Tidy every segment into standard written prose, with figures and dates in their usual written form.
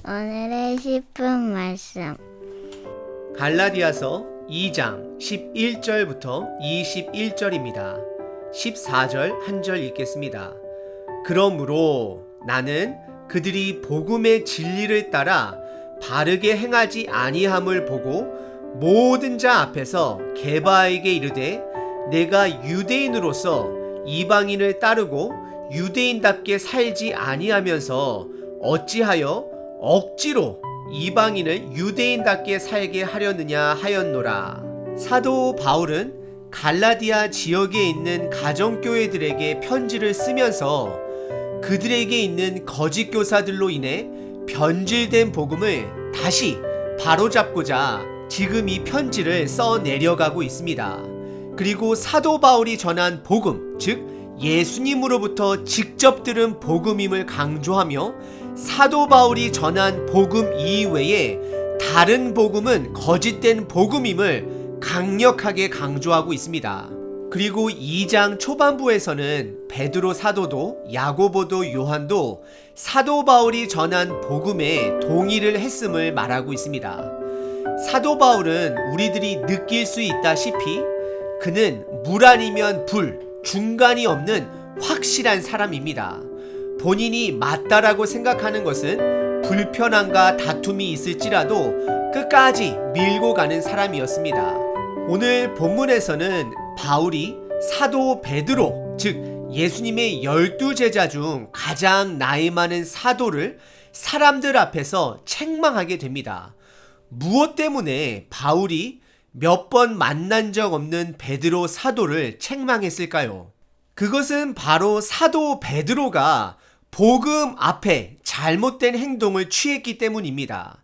오늘의 10분 말씀. 갈라디아서 2장 11절부터 21절입니다. 14절 한 절 읽겠습니다. 그러므로 나는 그들이 복음의 진리를 따라 바르게 행하지 아니함을 보고 모든 자 앞에서 게바에게 이르되 내가 유대인으로서 이방인을 따르고 유대인답게 살지 아니하면서 어찌하여 억지로 이방인을 유대인답게 살게 하려느냐 하였노라. 사도 바울은 갈라디아 지역에 있는 가정교회들에게 편지를 쓰면서 그들에게 있는 거짓 교사들로 인해 변질된 복음을 다시 바로잡고자 지금 이 편지를 써 내려가고 있습니다. 그리고 사도 바울이 전한 복음, 즉 예수님으로부터 직접 들은 복음임을 강조하며 사도 바울이 전한 복음 이외에 다른 복음은 거짓된 복음임을 강력하게 강조하고 있습니다. 그리고 2장 초반부에서는 베드로 사도도 야고보도 요한도 사도 바울이 전한 복음에 동의를 했음을 말하고 있습니다. 사도 바울은 우리들이 느낄 수 있다시피 그는 물 아니면 불, 중간이 없는 확실한 사람입니다. 본인이 맞다라고 생각하는 것은 불편함과 다툼이 있을지라도 끝까지 밀고 가는 사람이었습니다. 오늘 본문에서는 바울이 사도 베드로, 즉 예수님의 12제자 중 가장 나이 많은 사도를 사람들 앞에서 책망하게 됩니다. 무엇 때문에 바울이 몇 번 만난 적 없는 베드로 사도를 책망했을까요? 그것은 바로 사도 베드로가 복음 앞에 잘못된 행동을 취했기 때문입니다.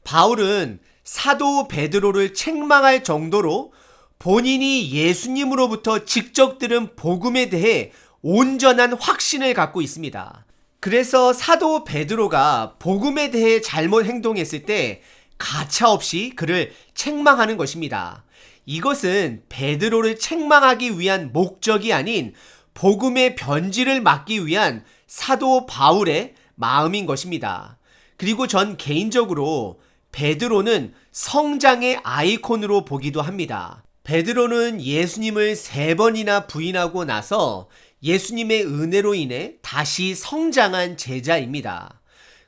바울은 사도 베드로를 책망할 정도로 본인이 예수님으로부터 직접 들은 복음에 대해 온전한 확신을 갖고 있습니다. 그래서 사도 베드로가 복음에 대해 잘못 행동했을 때 가차없이 그를 책망하는 것입니다. 이것은 베드로를 책망하기 위한 목적이 아닌 복음의 변질을 막기 위한 사도 바울의 마음인 것입니다. 그리고 전 개인적으로 베드로는 성장의 아이콘으로 보기도 합니다. 베드로는 예수님을 3번이나 부인하고 나서 예수님의 은혜로 인해 다시 성장한 제자입니다.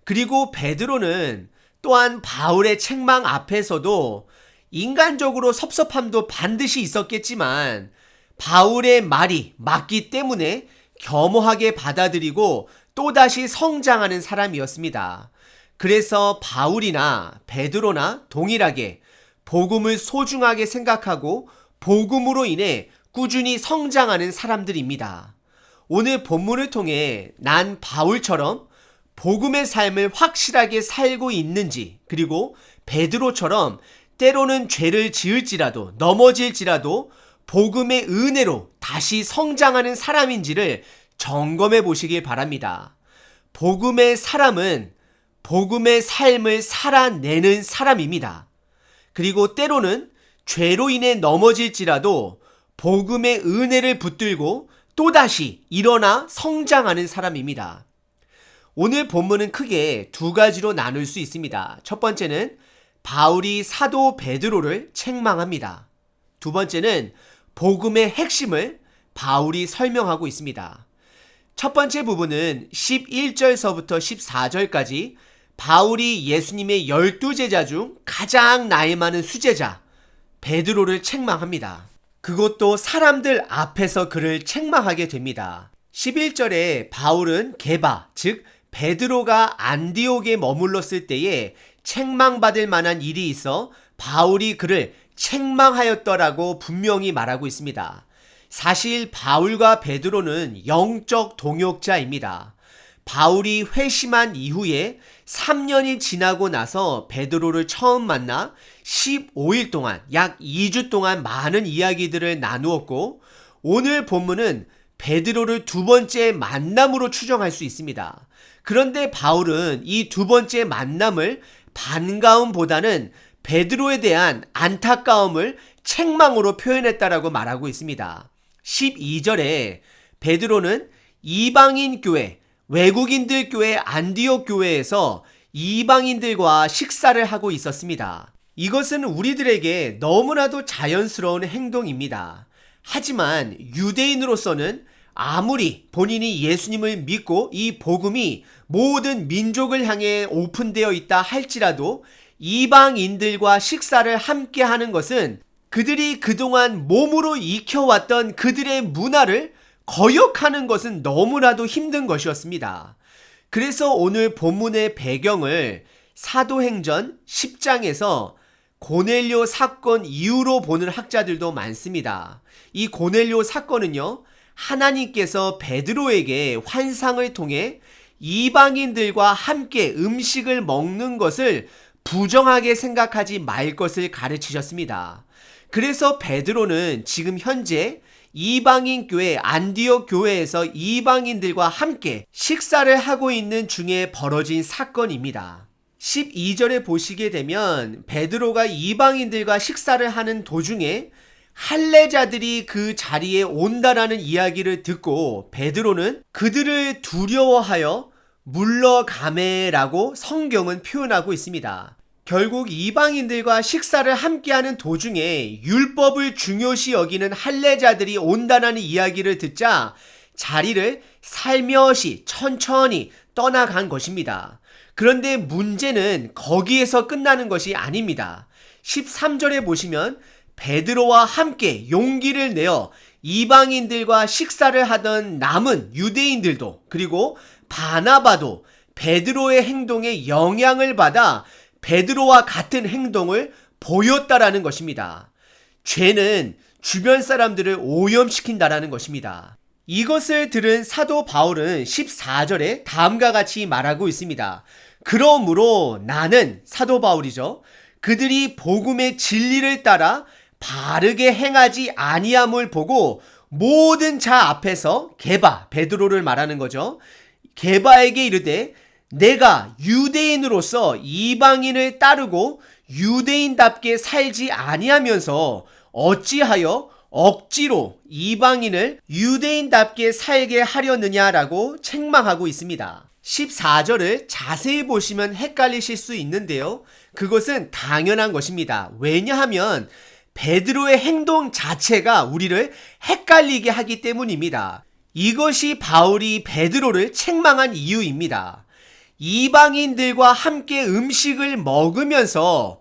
그리고 베드로는 또한 바울의 책망 앞에서도 인간적으로 섭섭함도 반드시 있었겠지만 바울의 말이 맞기 때문에 겸허하게 받아들이고 또다시 성장하는 사람이었습니다. 그래서 바울이나 베드로나 동일하게 복음을 소중하게 생각하고 복음으로 인해 꾸준히 성장하는 사람들입니다. 오늘 본문을 통해 난 바울처럼 복음의 삶을 확실하게 살고 있는지, 그리고 베드로처럼 때로는 죄를 지을지라도 넘어질지라도 복음의 은혜로 다시 성장하는 사람인지를 점검해 보시길 바랍니다. 복음의 사람은 복음의 삶을 살아내는 사람입니다. 그리고 때로는 죄로 인해 넘어질지라도 복음의 은혜를 붙들고 또다시 일어나 성장하는 사람입니다. 오늘 본문은 크게 2가지로 나눌 수 있습니다. 첫 번째는 바울이 사도 베드로를 책망합니다. 두 번째는 복음의 핵심을 바울이 설명하고 있습니다. 첫 번째 부분은 11절서부터 14절까지 바울이 예수님의 12제자 중 가장 나이 많은 수제자 베드로를 책망합니다. 그것도 사람들 앞에서 그를 책망하게 됩니다. 11절에 바울은 게바, 즉 베드로가 안디옥에 머물렀을 때에 책망받을 만한 일이 있어 바울이 그를 책망하였더라고 분명히 말하고 있습니다. 사실 바울과 베드로는 영적 동역자입니다. 바울이 회심한 이후에 3년이 지나고 나서 베드로를 처음 만나 15일 동안, 약 2주 동안 많은 이야기들을 나누었고, 오늘 본문은 베드로를 2번째 만남으로 추정할 수 있습니다. 그런데 바울은 이 2번째 만남을 반가움보다는 베드로에 대한 안타까움을 책망으로 표현했다라고 말하고 있습니다. 12절에 베드로는 이방인 교회, 외국인들 교회 안디옥 교회에서 이방인들과 식사를 하고 있었습니다. 이것은 우리들에게 너무나도 자연스러운 행동입니다. 하지만 유대인으로서는 아무리 본인이 예수님을 믿고 이 복음이 모든 민족을 향해 오픈되어 있다 할지라도 이방인들과 식사를 함께 하는 것은 그들이 그동안 몸으로 익혀왔던 그들의 문화를 거역하는 것은 너무나도 힘든 것이었습니다. 그래서 오늘 본문의 배경을 사도행전 10장에서 고넬료 사건 이후로 보는 학자들도 많습니다. 이 고넬료 사건은요, 하나님께서 베드로에게 환상을 통해 이방인들과 함께 음식을 먹는 것을 부정하게 생각하지 말 것을 가르치셨습니다. 그래서 베드로는 지금 현재 이방인 교회 안디옥 교회에서 이방인들과 함께 식사를 하고 있는 중에 벌어진 사건입니다. 12절에 보시게 되면 베드로가 이방인들과 식사를 하는 도중에 할례자들이 그 자리에 온다라는 이야기를 듣고 베드로는 그들을 두려워하여 물러가매라고 성경은 표현하고 있습니다. 결국 이방인들과 식사를 함께하는 도중에 율법을 중요시 여기는 할례자들이 온다라는 이야기를 듣자 자리를 살며시 천천히 떠나간 것입니다. 그런데 문제는 거기에서 끝나는 것이 아닙니다. 13절에 보시면 베드로와 함께 용기를 내어 이방인들과 식사를 하던 남은 유대인들도 그리고 바나바도 베드로의 행동에 영향을 받아 베드로와 같은 행동을 보였다라는 것입니다. 죄는 주변 사람들을 오염시킨다라는 것입니다. 이것을 들은 사도 바울은 14절에 다음과 같이 말하고 있습니다. 그러므로 나는 사도 바울이죠. 그들이 복음의 진리를 따라 바르게 행하지 아니함을 보고 모든 자 앞에서 게바, 베드로를 말하는 거죠. 게바에게 이르되 내가 유대인으로서 이방인을 따르고 유대인답게 살지 아니하면서 어찌하여 억지로 이방인을 유대인답게 살게 하려느냐라고 책망하고 있습니다. 14절을 자세히 보시면 헷갈리실 수 있는데요. 그것은 당연한 것입니다. 왜냐하면 베드로의 행동 자체가 우리를 헷갈리게 하기 때문입니다. 이것이 바울이 베드로를 책망한 이유입니다. 이방인들과 함께 음식을 먹으면서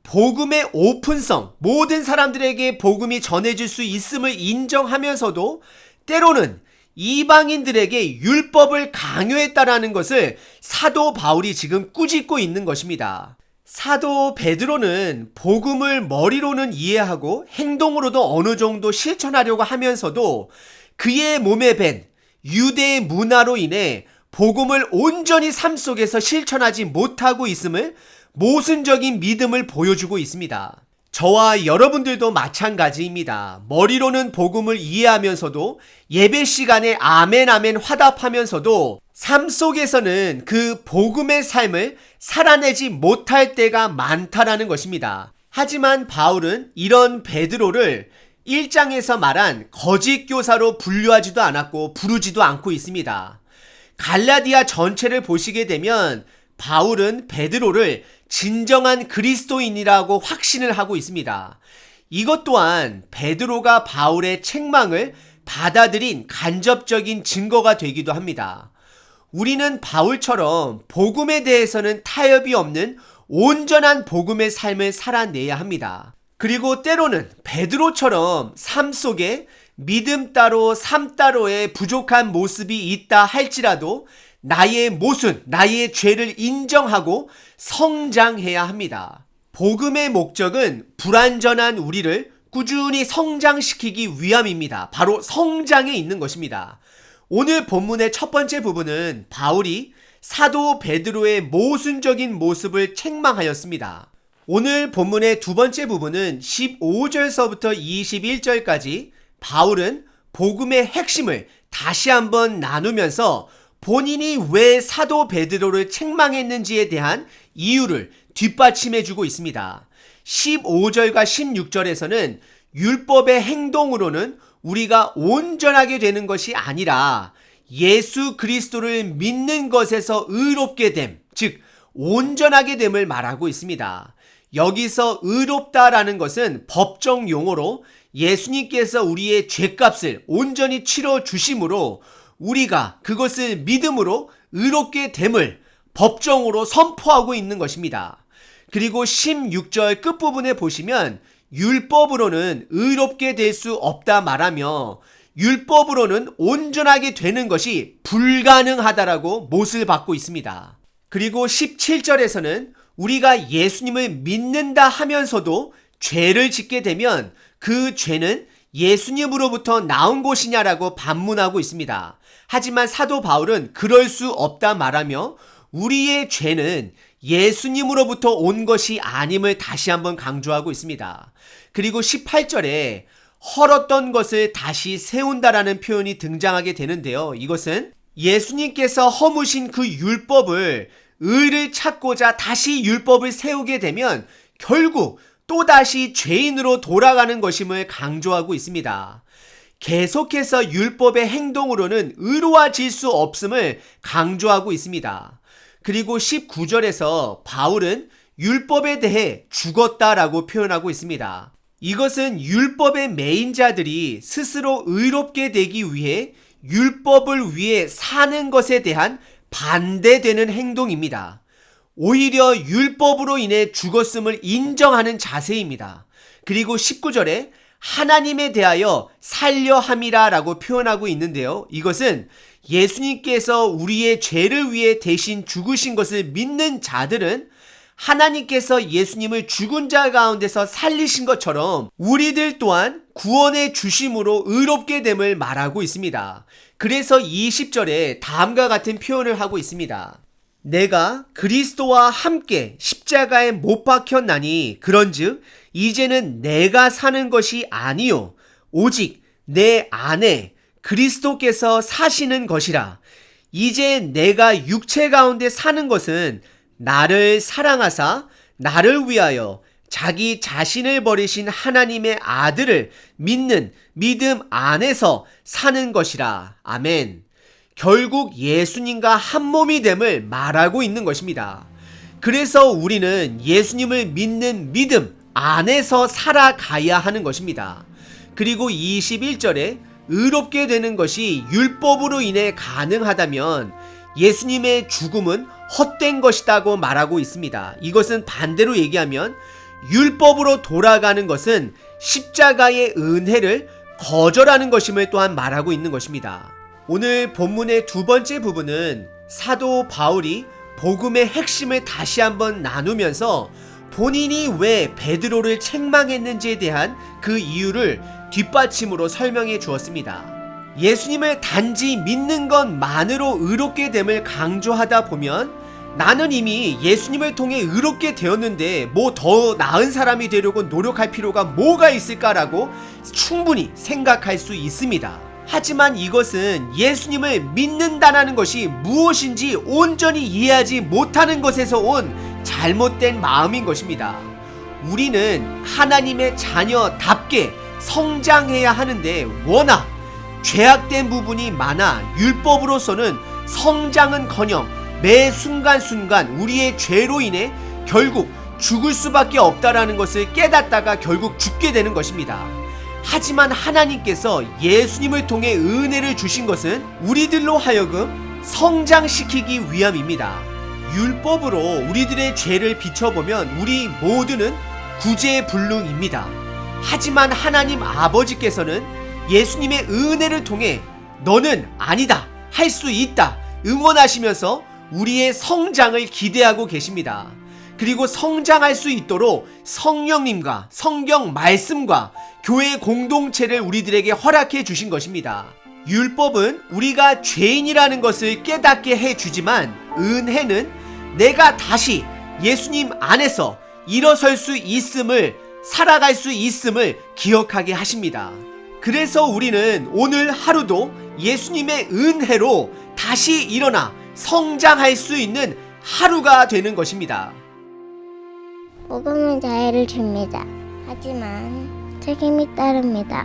복음의 오픈성, 모든 사람들에게 복음이 전해질 수 있음을 인정하면서도 때로는 이방인들에게 율법을 강요했다라는 것을 사도 바울이 지금 꾸짖고 있는 것입니다. 사도 베드로는 복음을 머리로는 이해하고 행동으로도 어느 정도 실천하려고 하면서도 그의 몸에 밴 유대의 문화로 인해 복음을 온전히 삶 속에서 실천하지 못하고 있음을 모순적인 믿음을 보여주고 있습니다. 저와 여러분들도 마찬가지입니다. 머리로는 복음을 이해하면서도 예배 시간에 아멘 아멘 화답하면서도 삶 속에서는 그 복음의 삶을 살아내지 못할 때가 많다라는 것입니다. 하지만 바울은 이런 베드로를 1장에서 말한 거짓 교사로 분류하지도 않았고 부르지도 않고 있습니다. 갈라디아 전체를 보시게 되면 바울은 베드로를 진정한 그리스도인이라고 확신을 하고 있습니다. 이것 또한 베드로가 바울의 책망을 받아들인 간접적인 증거가 되기도 합니다. 우리는 바울처럼 복음에 대해서는 타협이 없는 온전한 복음의 삶을 살아내야 합니다. 그리고 때로는 베드로처럼 삶 속에 믿음 따로 삶 따로의 부족한 모습이 있다 할지라도 나의 모순, 나의 죄를 인정하고 성장해야 합니다. 복음의 목적은 불완전한 우리를 꾸준히 성장시키기 위함입니다. 바로 성장에 있는 것입니다. 오늘 본문의 첫 번째 부분은 바울이 사도 베드로의 모순적인 모습을 책망하였습니다. 오늘 본문의 두 번째 부분은 15절서부터 21절까지 바울은 복음의 핵심을 다시 한번 나누면서 본인이 왜 사도 베드로를 책망했는지에 대한 이유를 뒷받침해주고 있습니다. 15절과 16절에서는 율법의 행동으로는 우리가 온전하게 되는 것이 아니라 예수 그리스도를 믿는 것에서 의롭게 됨, 즉 온전하게 됨을 말하고 있습니다. 여기서 의롭다라는 것은 법정 용어로 예수님께서 우리의 죄값을 온전히 치러 주심으로 우리가 그것을 믿음으로 의롭게 됨을 법정으로 선포하고 있는 것입니다. 그리고 16절 끝부분에 보시면 율법으로는 의롭게 될 수 없다 말하며 율법으로는 온전하게 되는 것이 불가능하다라고 못을 받고 있습니다. 그리고 17절에서는 우리가 예수님을 믿는다 하면서도 죄를 짓게 되면 그 죄는 예수님으로부터 나온 것이냐라고 반문하고 있습니다. 하지만 사도 바울은 그럴 수 없다 말하며 우리의 죄는 예수님으로부터 온 것이 아님을 다시 한번 강조하고 있습니다. 그리고 18절에 헐었던 것을 다시 세운다라는 표현이 등장하게 되는데요. 이것은 예수님께서 허무신 그 율법을 의를 찾고자 다시 율법을 세우게 되면 결국 또다시 죄인으로 돌아가는 것임을 강조하고 있습니다. 계속해서 율법의 행동으로는 의로워질 수 없음을 강조하고 있습니다. 그리고 19절에서 바울은 율법에 대해 죽었다라고 표현하고 있습니다. 이것은 율법의 매인자들이 스스로 의롭게 되기 위해 율법을 위해 사는 것에 대한 반대되는 행동입니다. 오히려 율법으로 인해 죽었음을 인정하는 자세입니다. 그리고 19절에 하나님에 대하여 살려 함이라 라고 표현하고 있는데요. 이것은 예수님께서 우리의 죄를 위해 대신 죽으신 것을 믿는 자들은 하나님께서 예수님을 죽은 자 가운데서 살리신 것처럼 우리들 또한 구원의 주심으로 의롭게 됨을 말하고 있습니다. 그래서 20절에 다음과 같은 표현을 하고 있습니다. 내가 그리스도와 함께 십자가에 못 박혔나니 그런즉 이제는 내가 사는 것이 아니요 오직 내 안에 그리스도께서 사시는 것이라. 이제 내가 육체 가운데 사는 것은 나를 사랑하사 나를 위하여 자기 자신을 버리신 하나님의 아들을 믿는 믿음 안에서 사는 것이라. 아멘. 결국 예수님과 한 몸이 됨을 말하고 있는 것입니다. 그래서 우리는 예수님을 믿는 믿음 안에서 살아가야 하는 것입니다. 그리고 21절에 의롭게 되는 것이 율법으로 인해 가능하다면 예수님의 죽음은 헛된 것이라고 말하고 있습니다. 이것은 반대로 얘기하면 율법으로 돌아가는 것은 십자가의 은혜를 거절하는 것임을 또한 말하고 있는 것입니다. 오늘 본문의 두 번째 부분은 사도 바울이 복음의 핵심을 다시 한번 나누면서 본인이 왜 베드로를 책망했는지에 대한 그 이유를 뒷받침으로 설명해 주었습니다. 예수님을 단지 믿는 것만으로 의롭게 됨을 강조하다 보면 나는 이미 예수님을 통해 의롭게 되었는데 뭐 더 나은 사람이 되려고 노력할 필요가 뭐가 있을까라고 충분히 생각할 수 있습니다. 하지만 이것은 예수님을 믿는다는 것이 무엇인지 온전히 이해하지 못하는 것에서 온 잘못된 마음인 것입니다. 우리는 하나님의 자녀답게 성장해야 하는데 워낙 죄악된 부분이 많아 율법으로서는 성장은커녕 매 순간순간 우리의 죄로 인해 결국 죽을 수밖에 없다라는 것을 깨닫다가 결국 죽게 되는 것입니다. 하지만 하나님께서 예수님을 통해 은혜를 주신 것은 우리들로 하여금 성장시키기 위함입니다. 율법으로 우리들의 죄를 비춰보면 우리 모두는 구제불능입니다. 하지만 하나님 아버지께서는 예수님의 은혜를 통해 너는 아니다, 할 수 있다 응원하시면서 우리의 성장을 기대하고 계십니다. 그리고 성장할 수 있도록 성령님과 성경 말씀과 교회 공동체를 우리들에게 허락해 주신 것입니다. 율법은 우리가 죄인이라는 것을 깨닫게 해주지만 은혜는 내가 다시 예수님 안에서 일어설 수 있음을, 살아갈 수 있음을 기억하게 하십니다. 그래서 우리는 오늘 하루도 예수님의 은혜로 다시 일어나 성장할 수 있는 하루가 되는 것입니다. 복음은 자유를 줍니다. 하지만 책임이 따릅니다.